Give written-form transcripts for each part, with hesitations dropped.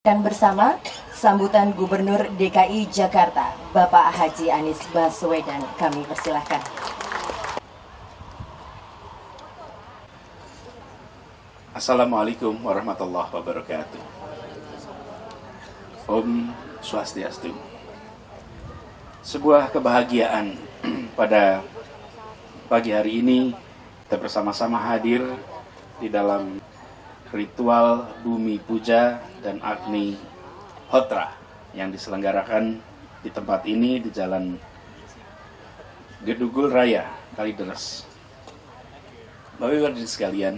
Akan bersama sambutan Gubernur DKI Jakarta, Bapak Haji Anies Baswedan. Kami persilahkan. Assalamualaikum warahmatullahi wabarakatuh. Om Swastiastu. Sebuah kebahagiaan pada pagi hari ini kita bersama-sama hadir di dalam ritual Bumi Puja dan Agni Hotra yang diselenggarakan di tempat ini di Jalan Gedugul Raya, Kalideres. Bapak Ibu hadirin sekalian,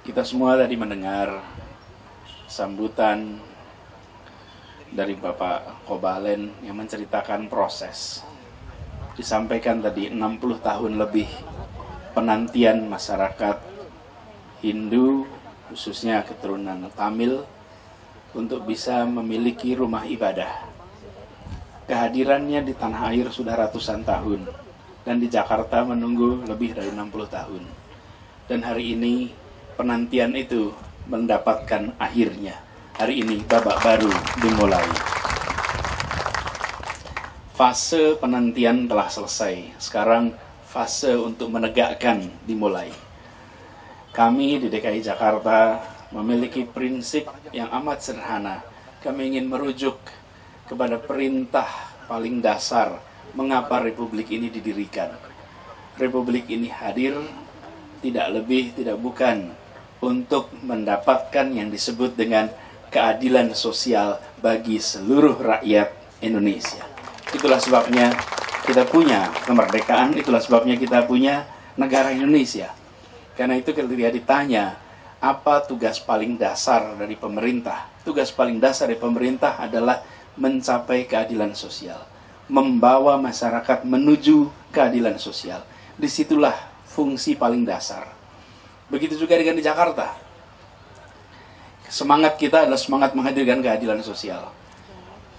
kita semua tadi mendengar sambutan dari Bapak Kobalen yang menceritakan proses. Disampaikan tadi 60 tahun lebih penantian masyarakat Hindu, khususnya keturunan Tamil, untuk bisa memiliki rumah ibadah. Kehadirannya di tanah air sudah ratusan tahun, dan di Jakarta menunggu lebih dari 60 tahun. Dan hari ini penantian itu mendapatkan akhirnya. Hari ini babak baru dimulai. Fase penantian telah selesai. Sekarang fase untuk menegakkan dimulai. Kami di DKI Jakarta memiliki prinsip yang amat sederhana. Kami ingin merujuk kepada perintah paling dasar mengapa Republik ini didirikan. Republik ini hadir tidak lebih tidak bukan untuk mendapatkan yang disebut dengan keadilan sosial bagi seluruh rakyat Indonesia. Itulah sebabnya kita punya kemerdekaan, itulah sebabnya kita punya negara Indonesia. Karena itu ketika ditanya, apa tugas paling dasar dari pemerintah? Tugas paling dasar dari pemerintah adalah mencapai keadilan sosial. Membawa masyarakat menuju keadilan sosial. Disitulah fungsi paling dasar. Begitu juga dengan di Jakarta. Semangat kita adalah semangat menghadirkan keadilan sosial.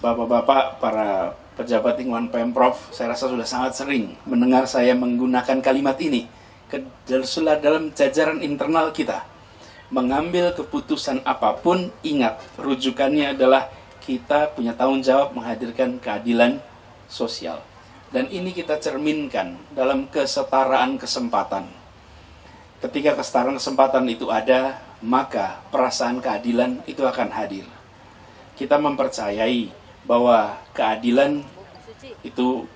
Bapak-bapak, para pejabat lingkungan Pemprov, saya rasa sudah sangat sering mendengar saya menggunakan kalimat ini. Dalam jajaran internal kita, mengambil keputusan apapun, ingat, rujukannya adalah kita punya tanggung jawab menghadirkan keadilan sosial. Dan ini kita cerminkan dalam kesetaraan kesempatan. Ketika kesetaraan kesempatan itu ada, maka perasaan keadilan itu akan hadir. Kita mempercayai bahwa keadilan itu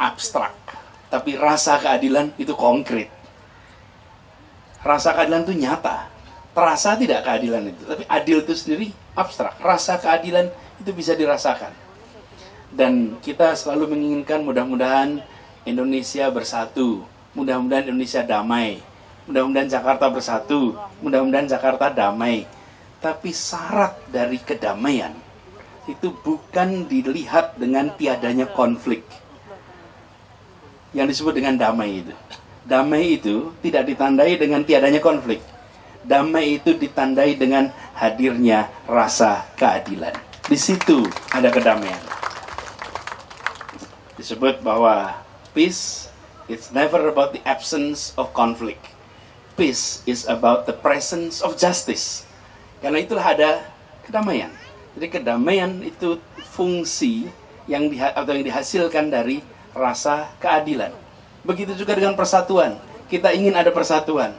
abstrak, tapi rasa keadilan itu konkret. Rasa keadilan itu nyata. Terasa tidak keadilan itu, tapi adil itu sendiri abstrak. Rasa keadilan itu bisa dirasakan. Dan kita selalu menginginkan mudah-mudahan Indonesia bersatu, mudah-mudahan Indonesia damai, mudah-mudahan Jakarta bersatu, mudah-mudahan Jakarta damai. Tapi syarat dari kedamaian itu bukan dilihat dengan tiadanya konflik. Yang disebut dengan damai itu. Damai itu tidak ditandai dengan tiadanya konflik. Damai itu ditandai dengan hadirnya rasa keadilan. Di situ ada kedamaian. Disebut bahwa peace is never about the absence of conflict. Peace is about the presence of justice. Karena itulah ada kedamaian. Jadi kedamaian itu fungsi yang dihasilkan dari rasa keadilan. Begitu juga dengan persatuan. Kita ingin ada persatuan.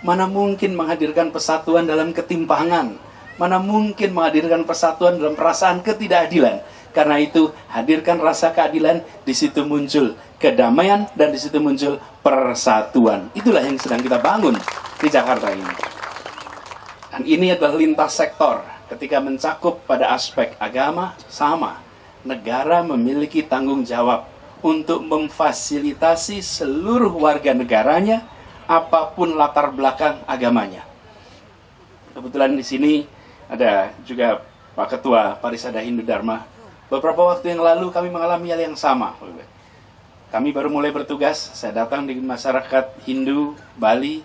Mana mungkin menghadirkan persatuan dalam ketimpangan? Mana mungkin menghadirkan persatuan dalam perasaan ketidakadilan? Karena itu, hadirkan rasa keadilan, di situ muncul kedamaian, dan di situ muncul persatuan. Itulah yang sedang kita bangun di Jakarta ini. Dan ini adalah lintas sektor. Ketika mencakup pada aspek agama, sama. Negara memiliki tanggung jawab untuk memfasilitasi seluruh warga negaranya, apapun latar belakang agamanya. Kebetulan di sini ada juga Pak Ketua Parisada Hindu Dharma. Beberapa waktu yang lalu kami mengalami hal yang sama. Kami baru mulai bertugas, saya datang di masyarakat Hindu Bali,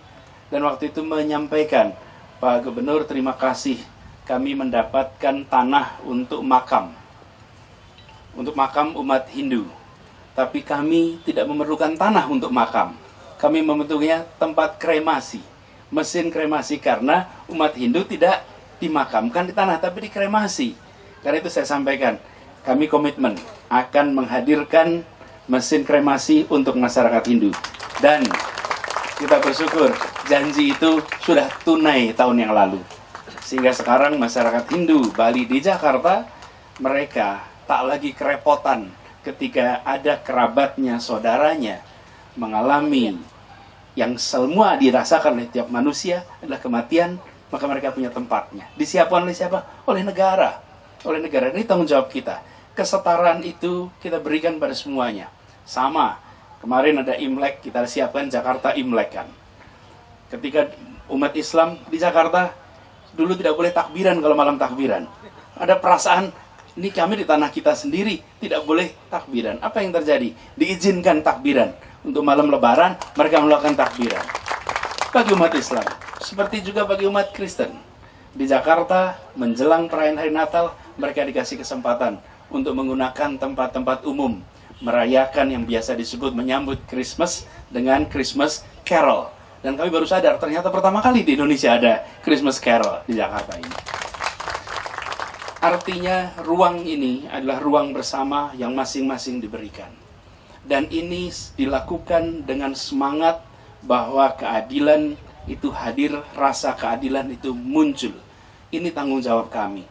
dan waktu itu menyampaikan, Pak Gubernur, terima kasih kami mendapatkan tanah untuk makam umat Hindu. Tapi kami tidak memerlukan tanah untuk makam. Kami membentuknya tempat kremasi, mesin kremasi, karena umat Hindu tidak dimakamkan di tanah, tapi dikremasi. Karena itu saya sampaikan, kami komitmen akan menghadirkan mesin kremasi untuk masyarakat Hindu. Dan kita bersyukur janji itu sudah tunai tahun yang lalu. Sehingga sekarang masyarakat Hindu Bali di Jakarta, mereka tak lagi kerepotan ketika ada kerabatnya, saudaranya mengalami yang semua dirasakan oleh tiap manusia adalah kematian, maka mereka punya tempatnya. Disiapkan oleh siapa? Oleh negara. Oleh negara. Ini tanggung jawab kita. Kesetaraan itu kita berikan pada semuanya. Sama, kemarin ada Imlek, kita siapkan Jakarta Imlek kan. Ketika umat Islam di Jakarta, dulu tidak boleh takbiran kalau malam takbiran. Ada perasaan, ini kami di tanah kita sendiri, tidak boleh takbiran. Apa yang terjadi? Diizinkan takbiran. Untuk malam lebaran, mereka melakukan takbiran. Bagi umat Islam, seperti juga bagi umat Kristen. Di Jakarta, menjelang perayaan hari Natal, mereka dikasih kesempatan untuk menggunakan tempat-tempat umum, merayakan yang biasa disebut menyambut Christmas dengan Christmas Carol. Dan kami baru sadar, ternyata pertama kali di Indonesia ada Christmas Carol di Jakarta ini. Artinya, ruang ini adalah ruang bersama yang masing-masing diberikan. Dan ini dilakukan dengan semangat bahwa keadilan itu hadir, rasa keadilan itu muncul. Ini tanggung jawab kami.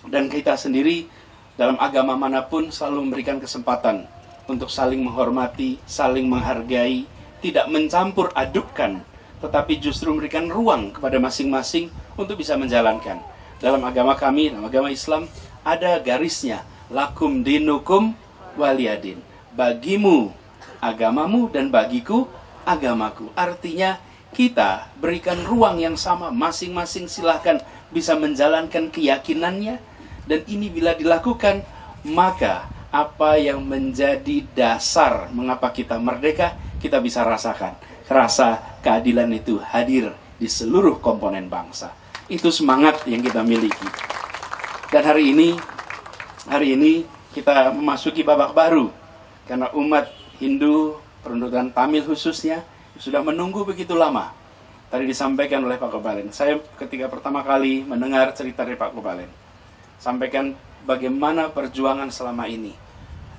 Dan kita sendiri dalam agama manapun selalu memberikan kesempatan untuk saling menghormati, saling menghargai, tidak mencampur adukkan, tetapi justru memberikan ruang kepada masing-masing untuk bisa menjalankan. Dalam agama kami, dalam agama Islam, ada garisnya, lakum dinukum waliyadin. Bagimu agamamu dan bagiku agamaku. Artinya kita berikan ruang yang sama, masing-masing silahkan bisa menjalankan keyakinannya. Dan ini bila dilakukan, maka apa yang menjadi dasar mengapa kita merdeka, kita bisa rasakan. Rasa keadilan itu hadir di seluruh komponen bangsa. Itu semangat yang kita miliki. Dan hari ini kita memasuki babak baru. Karena umat Hindu, peruntukan Tamil khususnya, sudah menunggu begitu lama. Tadi disampaikan oleh Pak Kobalen. Saya ketika pertama kali mendengar cerita dari Pak Kobalen, sampaikan bagaimana perjuangan selama ini.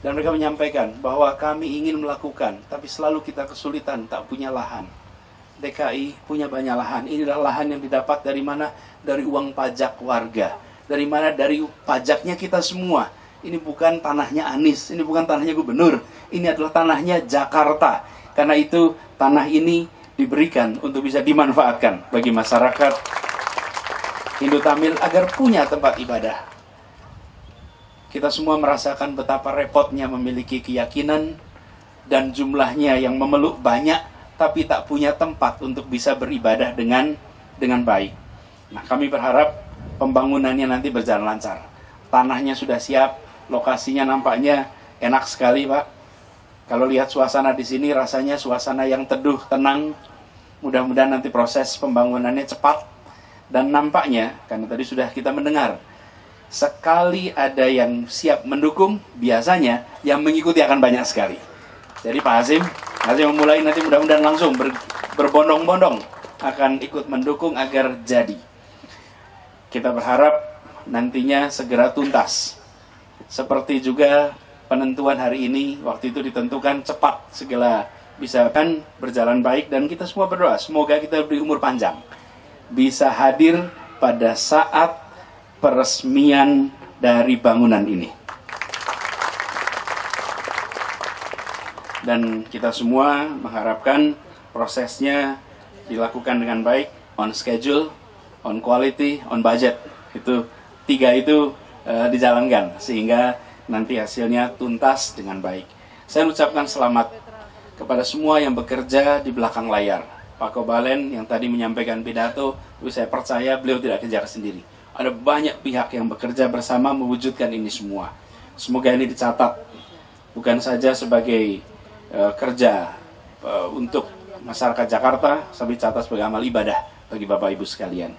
Dan mereka menyampaikan bahwa kami ingin melakukan, tapi selalu kita kesulitan, tak punya lahan. DKI punya banyak lahan. Ini adalah lahan yang didapat dari mana? Dari uang pajak warga. Dari mana? Dari pajaknya kita semua. Ini bukan tanahnya Anies, ini bukan tanahnya gubernur. Ini adalah tanahnya Jakarta. Karena itu tanah ini diberikan untuk bisa dimanfaatkan bagi masyarakat Hindu Tamil agar punya tempat ibadah. Kita semua merasakan betapa repotnya memiliki keyakinan dan jumlahnya yang memeluk banyak, tapi tak punya tempat untuk bisa beribadah dengan baik. Nah, kami berharap pembangunannya nanti berjalan lancar. Tanahnya sudah siap, lokasinya nampaknya enak sekali, Pak. Kalau lihat suasana di sini, rasanya suasana yang teduh, tenang. Mudah-mudahan nanti proses pembangunannya cepat. Dan nampaknya, karena tadi sudah kita mendengar, sekali ada yang siap mendukung, biasanya yang mengikuti akan banyak sekali. Jadi Pak Hasim memulai nanti mudah-mudahan langsung berbondong-bondong akan ikut mendukung agar jadi. Kita berharap nantinya segera tuntas. Seperti juga penentuan hari ini, waktu itu ditentukan cepat, segala bisa kan berjalan baik, dan kita semua berdoa semoga kita beri umur panjang, bisa hadir pada saat peresmian dari bangunan ini. Dan kita semua mengharapkan prosesnya dilakukan dengan baik, on schedule, on quality, on budget. Itu tiga itu dijalankan sehingga nanti hasilnya tuntas dengan baik. Saya ucapkan selamat kepada semua yang bekerja di belakang layar. Pak Kobalen yang tadi menyampaikan pidato, tapi saya percaya beliau tidak kejar sendiri. Ada banyak pihak yang bekerja bersama mewujudkan ini semua. Semoga ini dicatat, bukan saja sebagai kerja untuk masyarakat Jakarta, tapi dicatat sebagai amal ibadah bagi Bapak Ibu sekalian.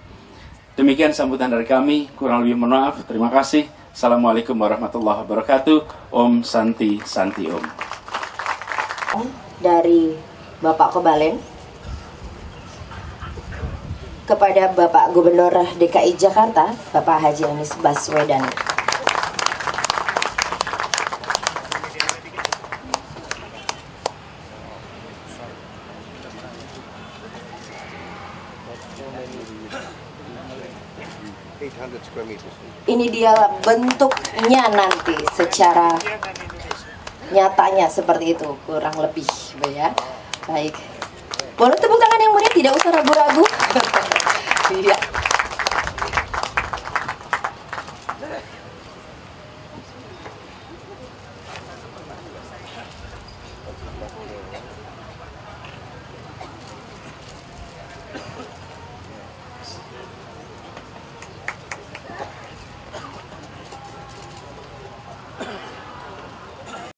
Demikian sambutan dari kami, kurang lebih mohon maaf. Terima kasih. Assalamualaikum warahmatullahi wabarakatuh. Om Santi Santi Om. Dari Bapak Kobalen. kepada Bapak Gubernur DKI Jakarta, Bapak Haji Anies Baswedan. Ini dia bentuknya nanti secara nyatanya seperti itu, kurang lebih, ya. Baik. Boleh tepuk tangan yang meriah, tidak usah ragu-ragu. Iya.